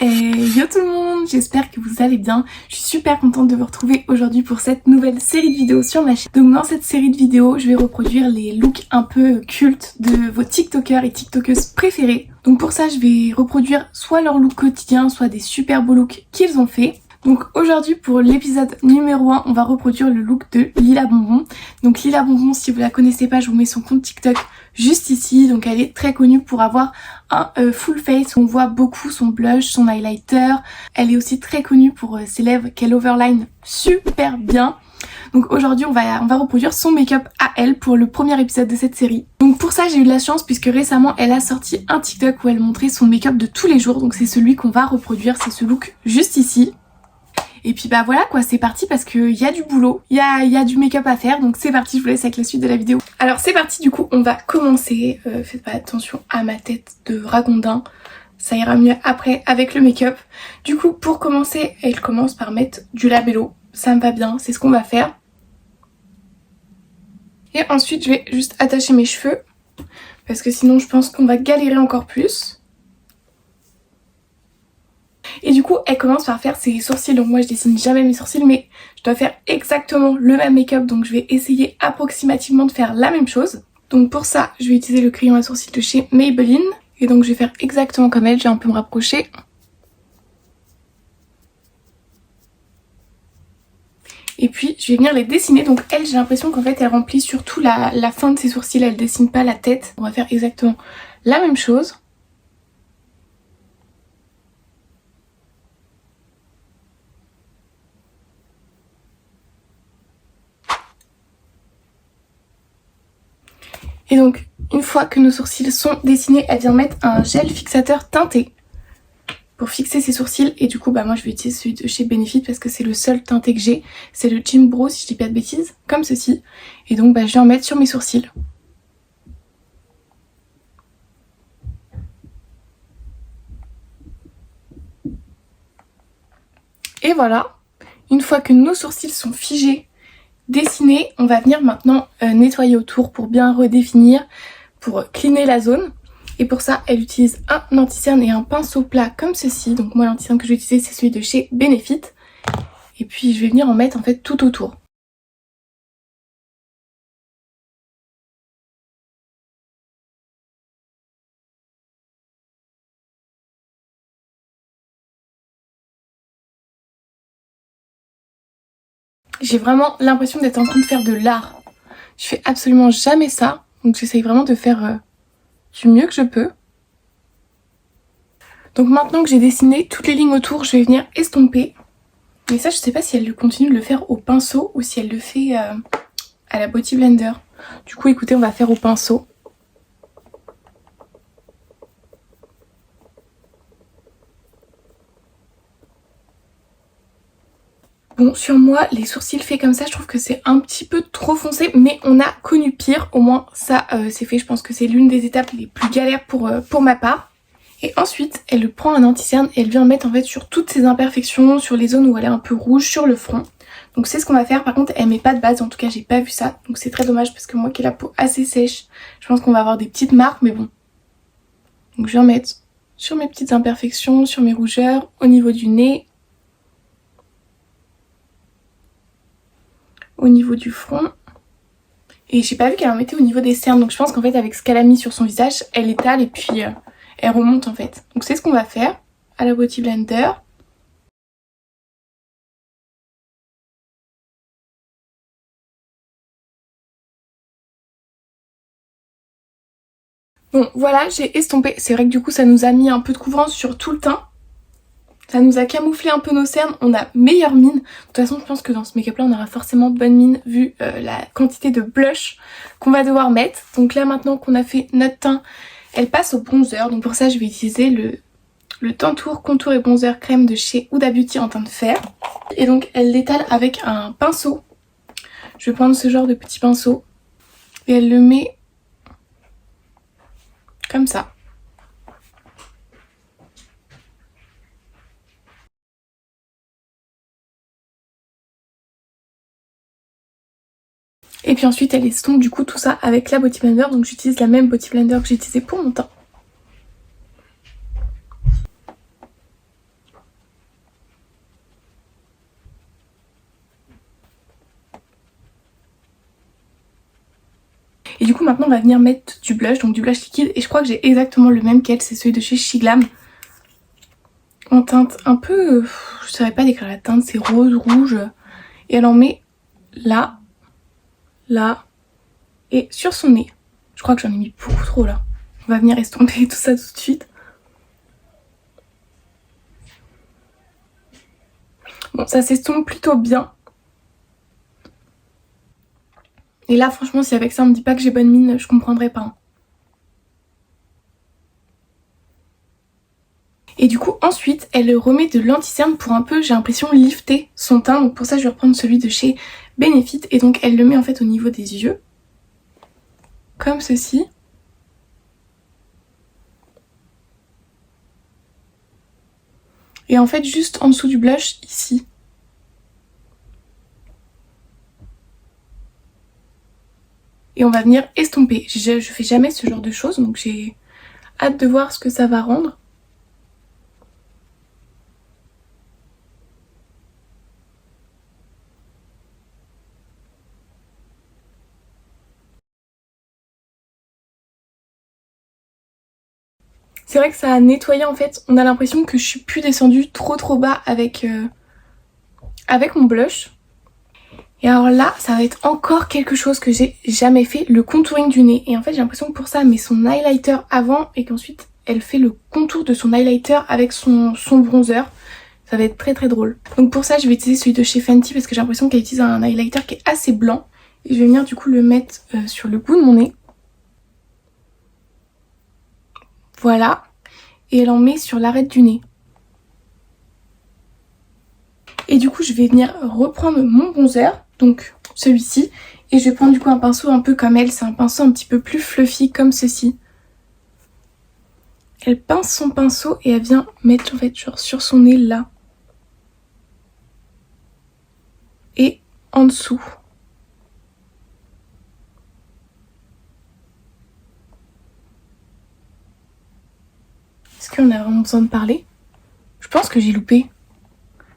Et yo tout le monde, j'espère que vous allez bien. Je suis super contente de vous retrouver aujourd'hui pour cette nouvelle série de vidéos sur ma chaîne. Donc dans cette série de vidéos, je vais reproduire les looks un peu cultes de vos tiktokers et tiktokeuses préférés. Donc pour ça, je vais reproduire soit leur look quotidien, soit des super beaux looks qu'ils ont fait. Donc aujourd'hui pour l'épisode numéro 1, on va reproduire le look de Lila Bonbon. Donc Lila Bonbon, si vous la connaissez pas, je vous mets son compte TikTok juste ici. Donc elle est très connue pour avoir un full face, on voit beaucoup son blush, son highlighter. Elle est aussi très connue pour ses lèvres qu'elle overline super bien. Donc aujourd'hui on va reproduire son make-up à elle pour le premier épisode de cette série. Donc pour ça j'ai eu de la chance puisque récemment elle a sorti un TikTok où elle montrait son make-up de tous les jours. Donc c'est celui qu'on va reproduire, c'est ce look juste ici. Et puis bah voilà quoi, c'est parti parce qu'il y a du boulot, il y a du make-up à faire, donc c'est parti, je vous laisse avec la suite de la vidéo. Alors c'est parti, du coup on va commencer, faites pas attention à ma tête de ragondin, ça ira mieux après avec le make-up. Du coup pour commencer, elle commence par mettre du labello, ça me va bien, c'est ce qu'on va faire. Et ensuite je vais juste attacher mes cheveux, parce que sinon je pense qu'on va galérer encore plus. Et du coup elle commence par faire ses sourcils, donc moi je dessine jamais mes sourcils mais je dois faire exactement le même make-up, donc je vais essayer approximativement de faire la même chose. Donc pour ça je vais utiliser le crayon à sourcils de chez Maybelline et donc je vais faire exactement comme elle, je vais un peu me rapprocher. Et puis je vais venir les dessiner, donc elle j'ai l'impression qu'en fait elle remplit surtout la fin de ses sourcils, elle dessine pas la tête. On va faire exactement la même chose. Et donc, une fois que nos sourcils sont dessinés, elle vient mettre un gel fixateur teinté pour fixer ses sourcils. Et du coup, bah moi je vais utiliser celui de chez Benefit parce que c'est le seul teinté que j'ai. C'est le Jimbro si je dis pas de bêtises, comme ceci. Et donc bah je vais en mettre sur mes sourcils. Et voilà, une fois que nos sourcils sont figés, dessinés, on va venir maintenant nettoyer autour pour bien redéfinir, pour cleaner la zone. Et pour ça, elle utilise un anti-cerne et un pinceau plat comme ceci. Donc moi, l'anti-cerne que je vais utiliser, c'est celui de chez Benefit. Et puis, je vais venir en mettre en fait tout autour. J'ai vraiment l'impression d'être en train de faire de l'art. Je fais absolument jamais ça. Donc j'essaye vraiment de faire du mieux que je peux. Donc maintenant que j'ai dessiné toutes les lignes autour, je vais venir estomper. Mais ça, je sais pas si elle continue de le faire au pinceau ou si elle le fait à la Beauty Blender. Du coup, écoutez, on va faire au pinceau. Bon, sur moi, les sourcils faits comme ça, je trouve que c'est un petit peu trop foncé, mais on a connu pire. Au moins, ça, c'est fait. Je pense que c'est l'une des étapes les plus galères pour ma part. Et ensuite, elle prend un anti-cerne et elle vient mettre en fait sur toutes ses imperfections, sur les zones où elle est un peu rouge, sur le front. Donc c'est ce qu'on va faire. Par contre, elle met pas de base. En tout cas, j'ai pas vu ça. Donc c'est très dommage parce que moi qui ai la peau assez sèche, je pense qu'on va avoir des petites marques, mais bon. Donc je vais en mettre sur mes petites imperfections, sur mes rougeurs, au niveau du nez, au niveau du front. Et j'ai pas vu qu'elle en mettait au niveau des cernes. Donc je pense qu'en fait avec ce qu'elle a mis sur son visage, elle étale et puis elle remonte en fait. Donc c'est ce qu'on va faire à la Beauty Blender. Bon voilà, j'ai estompé. C'est vrai que du coup ça nous a mis un peu de couvrance sur tout le teint. Ça nous a camouflé un peu nos cernes, on a meilleure mine. De toute façon je pense que dans ce make-up là on aura forcément bonne mine vu la quantité de blush qu'on va devoir mettre. Donc là maintenant qu'on a fait notre teint, elle passe au bronzer. Donc pour ça je vais utiliser le Tantour Contour et Bronzer Crème de chez Huda Beauty en teint de fer. Et donc elle l'étale avec un pinceau. Je vais prendre ce genre de petit pinceau et elle le met comme ça. Et puis ensuite elle estompe du coup tout ça avec la Beauty Blender. Donc j'utilise la même Beauty Blender que j'ai utilisée pour mon teint. Et du coup maintenant on va venir mettre du blush, donc du blush liquide. Et je crois que j'ai exactement le même qu'elle, c'est celui de chez Shiglam. En teinte un peu... je saurais pas décrire la teinte, c'est rose, rouge. Et elle en met là, là et sur son nez. Je crois que j'en ai mis beaucoup trop là. On va venir estomper tout ça tout de suite. Bon, ça s'estompe plutôt bien. Et là, franchement, si avec ça on me dit pas que j'ai bonne mine, je comprendrais pas. Hein. Et du coup, ensuite, elle remet de l'anti-cerne pour un peu, j'ai l'impression, lifter son teint. Donc pour ça, je vais reprendre celui de chez Benefit. Et donc, elle le met en fait au niveau des yeux. Comme ceci. Et en fait, juste en dessous du blush, ici. Et on va venir estomper. Je fais jamais ce genre de choses, donc j'ai hâte de voir ce que ça va rendre. C'est vrai que ça a nettoyé en fait, on a l'impression que je suis plus descendue trop bas avec mon blush. Et alors là, ça va être encore quelque chose que j'ai jamais fait, le contouring du nez. Et en fait, j'ai l'impression que pour ça, elle met son highlighter avant et qu'ensuite, elle fait le contour de son highlighter avec son bronzer. Ça va être très drôle. Donc pour ça, je vais utiliser celui de chez Fenty parce que j'ai l'impression qu'elle utilise un highlighter qui est assez blanc. Et je vais venir du coup le mettre sur le bout de mon nez. Voilà. Et elle en met sur l'arête du nez. Et du coup, je vais venir reprendre mon bronzer, donc celui-ci. Et je vais prendre du coup un pinceau un peu comme elle. C'est un pinceau un petit peu plus fluffy comme ceci. Elle pince son pinceau et elle vient mettre en fait genre sur son nez là. Et en dessous. Est-ce qu'on a vraiment besoin de parler? Je pense que j'ai loupé.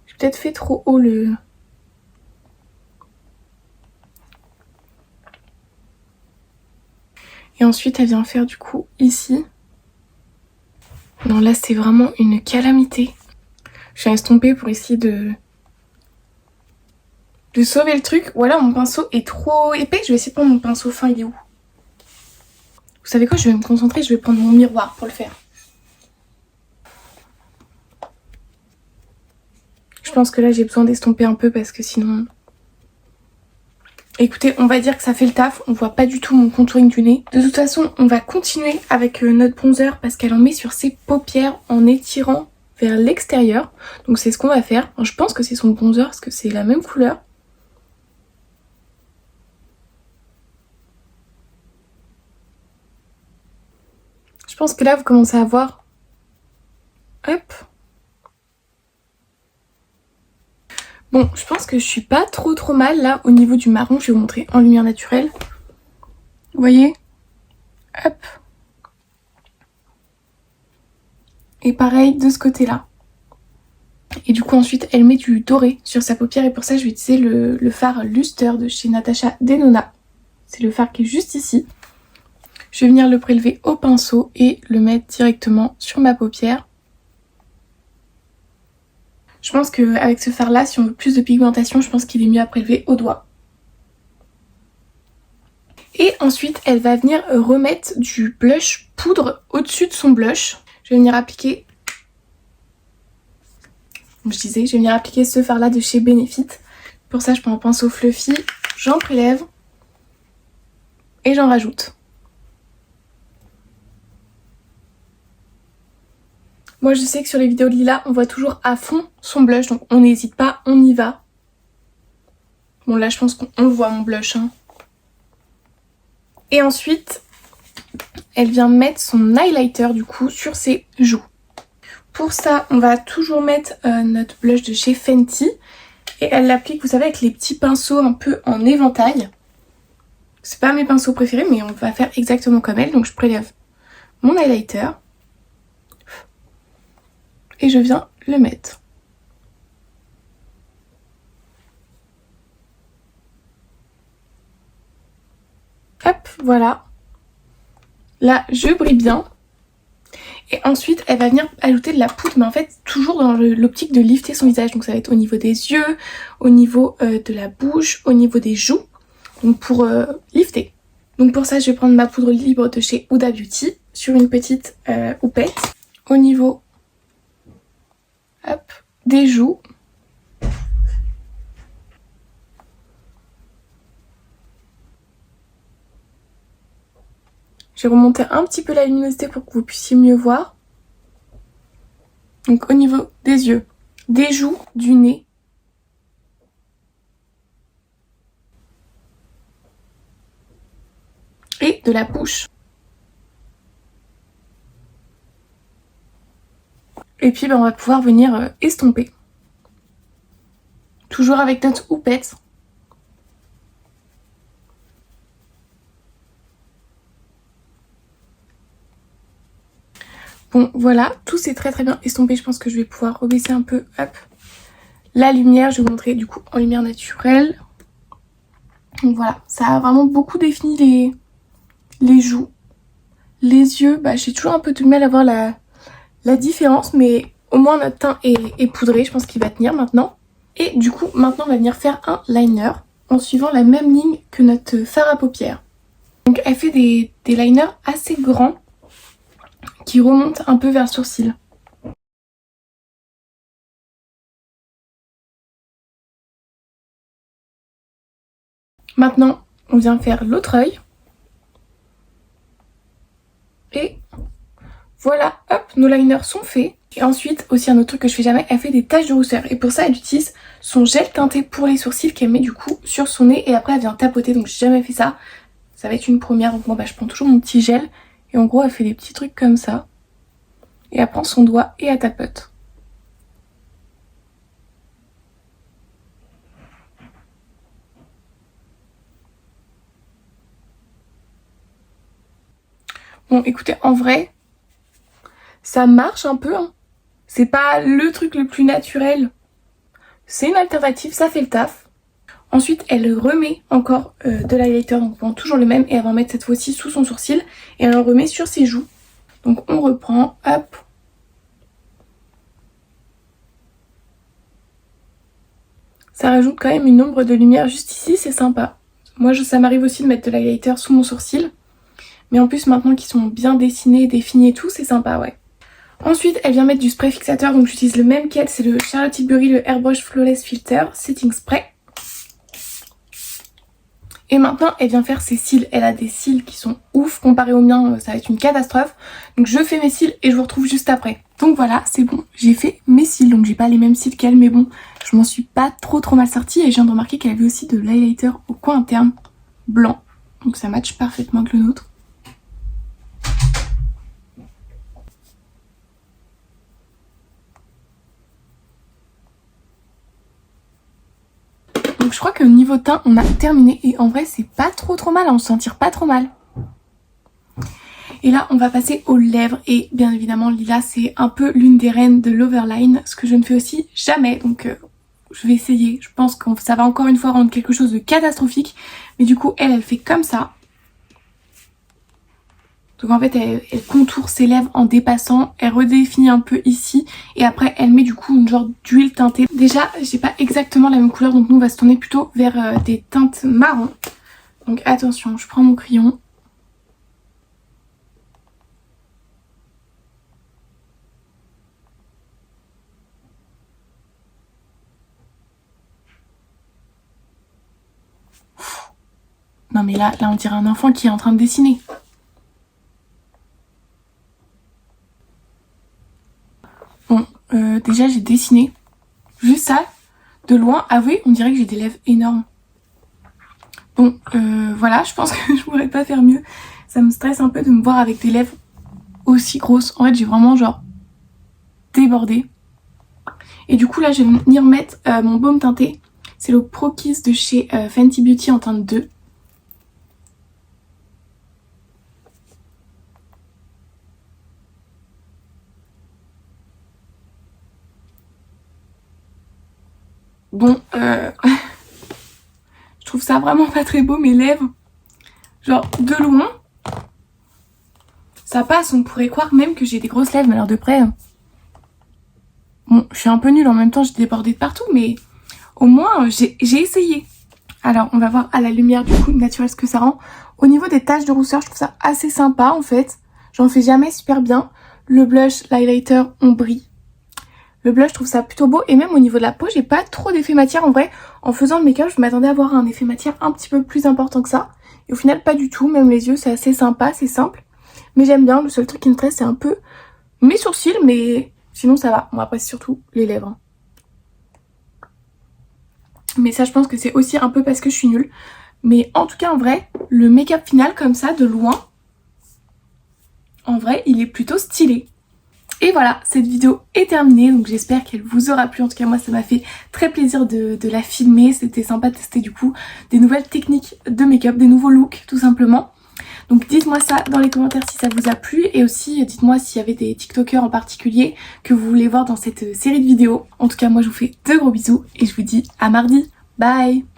J'ai peut-être fait trop haut le... Et ensuite elle vient faire du coup ici. Non là c'est vraiment une calamité. Je vais estomper pour essayer de sauver le truc. Ou alors mon pinceau est trop épais. Je vais essayer de prendre mon pinceau fin, il est où? Vous savez quoi, je vais me concentrer, je vais prendre mon miroir pour le faire. Je pense que là j'ai besoin d'estomper un peu parce que sinon... Écoutez, on va dire que ça fait le taf, on voit pas du tout mon contouring du nez. De toute façon, on va continuer avec notre bronzer parce qu'elle en met sur ses paupières en étirant vers l'extérieur. Donc c'est ce qu'on va faire. Enfin, je pense que c'est son bronzer parce que c'est la même couleur. Je pense que là vous commencez à voir. Hop. Bon, je pense que je suis pas trop mal là au niveau du marron. Je vais vous montrer en lumière naturelle. Vous voyez? Hop. Et pareil de ce côté-là. Et du coup ensuite elle met du doré sur sa paupière et pour ça je vais utiliser le fard Luster de chez Natasha Denona. C'est le fard qui est juste ici. Je vais venir le prélever au pinceau et le mettre directement sur ma paupière. Je pense qu'avec ce fard là, si on veut plus de pigmentation, je pense qu'il est mieux à prélever au doigt. Et ensuite elle va venir remettre du blush poudre au-dessus de son blush. Je vais venir appliquer... Comme je disais, je vais venir appliquer ce fard là de chez Benefit. Pour ça je prends un pinceau fluffy, j'en prélève et j'en rajoute. Moi je sais que sur les vidéos Lila on voit toujours à fond son blush, donc on n'hésite pas, on y va. Bon là je pense qu'on voit mon blush. Hein. Et ensuite elle vient mettre son highlighter du coup sur ses joues. Pour ça on va toujours mettre notre blush de chez Fenty. Et elle l'applique, vous savez, avec les petits pinceaux un peu en éventail. C'est pas mes pinceaux préférés mais on va faire exactement comme elle. Donc je prélève mon highlighter. Et je viens le mettre. Hop. hop, voilà. Là, je brille bien. Et ensuite, elle va venir ajouter de la poudre, mais en fait, toujours dans l'optique de lifter son visage. Donc ça va être au niveau des yeux, au niveau de la bouche, au niveau des joues. Donc pour lifter. Donc pour ça, je vais prendre ma poudre libre de chez Huda Beauty sur une petite houppette. Au niveau hop, des joues. Je vais remonter un petit peu la luminosité pour que vous puissiez mieux voir. Donc au niveau des yeux, des joues, du nez. Et de la bouche. Et puis on va pouvoir venir estomper. Toujours avec notre houppette. Bon voilà, tout s'est très très bien estompé. Je pense que je vais pouvoir rebaisser un peu, hop, la lumière. Je vais vous montrer du coup en lumière naturelle. Donc voilà, ça a vraiment beaucoup défini les joues. Les yeux, bah j'ai toujours un peu de mal à voir la différence, mais au moins notre teint est poudré, je pense qu'il va tenir maintenant. Et du coup, maintenant on va venir faire un liner en suivant la même ligne que notre fard à paupières. Donc elle fait des liners assez grands qui remontent un peu vers le sourcil. Maintenant, on vient faire l'autre œil. Et voilà, hop, nos liners sont faits. Et ensuite, aussi un autre truc que je fais jamais, elle fait des taches de rousseur. Et pour ça, elle utilise son gel teinté pour les sourcils qu'elle met du coup sur son nez. Et après, elle vient tapoter. Donc j'ai jamais fait ça. Ça va être une première. Donc moi, bah, je prends toujours mon petit gel. Et en gros, elle fait des petits trucs comme ça. Et elle prend son doigt et elle tapote. Bon, écoutez, en vrai, ça marche un peu. Hein. C'est pas le truc le plus naturel. C'est une alternative, ça fait le taf. Ensuite, elle remet encore de l'highlighter, donc on prend toujours le même et elle va en mettre cette fois-ci sous son sourcil et elle en remet sur ses joues. Donc on reprend, hop. Ça rajoute quand même une ombre de lumière juste ici, c'est sympa. Moi, ça m'arrive aussi de mettre de l'highlighter sous mon sourcil. Mais en plus, maintenant qu'ils sont bien dessinés, définis et tout, c'est sympa, ouais. Ensuite, elle vient mettre du spray fixateur, donc j'utilise le même qu'elle, c'est le Charlotte Tilbury, le Airbrush Flawless Filter Setting Spray. Et maintenant, elle vient faire ses cils. Elle a des cils qui sont ouf comparés aux miens, ça va être une catastrophe. Donc je fais mes cils et je vous retrouve juste après. Donc voilà, c'est bon, j'ai fait mes cils. Donc j'ai pas les mêmes cils qu'elle, mais bon, je m'en suis pas trop mal sortie. Et je viens de remarquer qu'elle avait aussi de l'highlighter au coin interne blanc. Donc ça matche parfaitement avec le nôtre. Donc je crois que niveau teint, on a terminé. Et en vrai, c'est pas trop mal, on se tire pas trop mal. Et là, on va passer aux lèvres. Et bien évidemment, Lila, c'est un peu l'une des reines de l'overline. Ce que je ne fais aussi jamais. Donc je vais essayer. Je pense que ça va encore une fois rendre quelque chose de catastrophique. Mais du coup, elle fait comme ça. Donc en fait, elle contourne ses lèvres en dépassant. Elle redéfinit un peu ici. Et après, elle met du coup une genre d'huile teintée. Déjà, j'ai pas exactement la même couleur. Donc nous, on va se tourner plutôt vers des teintes marron. Donc attention, je prends mon crayon. Non mais là on dirait un enfant qui est en train de dessiner. Bon, déjà j'ai dessiné. Juste ça, de loin, avouez, on dirait que j'ai des lèvres énormes. Bon, voilà, je pense que je pourrais pas faire mieux. Ça me stresse un peu de me voir avec des lèvres aussi grosses. En fait, j'ai vraiment genre débordé. Et du coup là, je vais venir mettre mon baume teinté. C'est le Pro Kiss de chez Fenty Beauty en teinte 2. Bon, je trouve ça vraiment pas très beau mes lèvres. Genre de loin, ça passe, on pourrait croire même que j'ai des grosses lèvres, mais alors de près... Bon, je suis un peu nulle en même temps, j'ai débordé de partout, mais au moins j'ai essayé. Alors on va voir à la lumière du coup naturel ce que ça rend. Au niveau des taches de rousseur, je trouve ça assez sympa en fait. J'en fais jamais super bien. Le blush, l'highlighter, on brille. Le blush, je trouve ça plutôt beau. Et même au niveau de la peau, j'ai pas trop d'effet matière. En vrai, en faisant le make-up, je m'attendais à avoir un effet matière un petit peu plus important que ça. Et au final, pas du tout. Même les yeux, c'est assez sympa, c'est simple. Mais j'aime bien. Le seul truc qui me stresse, c'est un peu mes sourcils. Mais sinon, ça va. Bon, après, c'est surtout les lèvres. Mais ça, je pense que c'est aussi un peu parce que je suis nulle. Mais en tout cas, en vrai, le make-up final, comme ça, de loin, en vrai, il est plutôt stylé. Et voilà, cette vidéo est terminée, donc j'espère qu'elle vous aura plu. En tout cas, moi, ça m'a fait très plaisir de la filmer. C'était sympa de tester du coup des nouvelles techniques de make-up, des nouveaux looks, tout simplement. Donc dites-moi ça dans les commentaires si ça vous a plu. Et aussi, dites-moi s'il y avait des TikTokers en particulier que vous voulez voir dans cette série de vidéos. En tout cas, moi, je vous fais de gros bisous et je vous dis à mardi. Bye!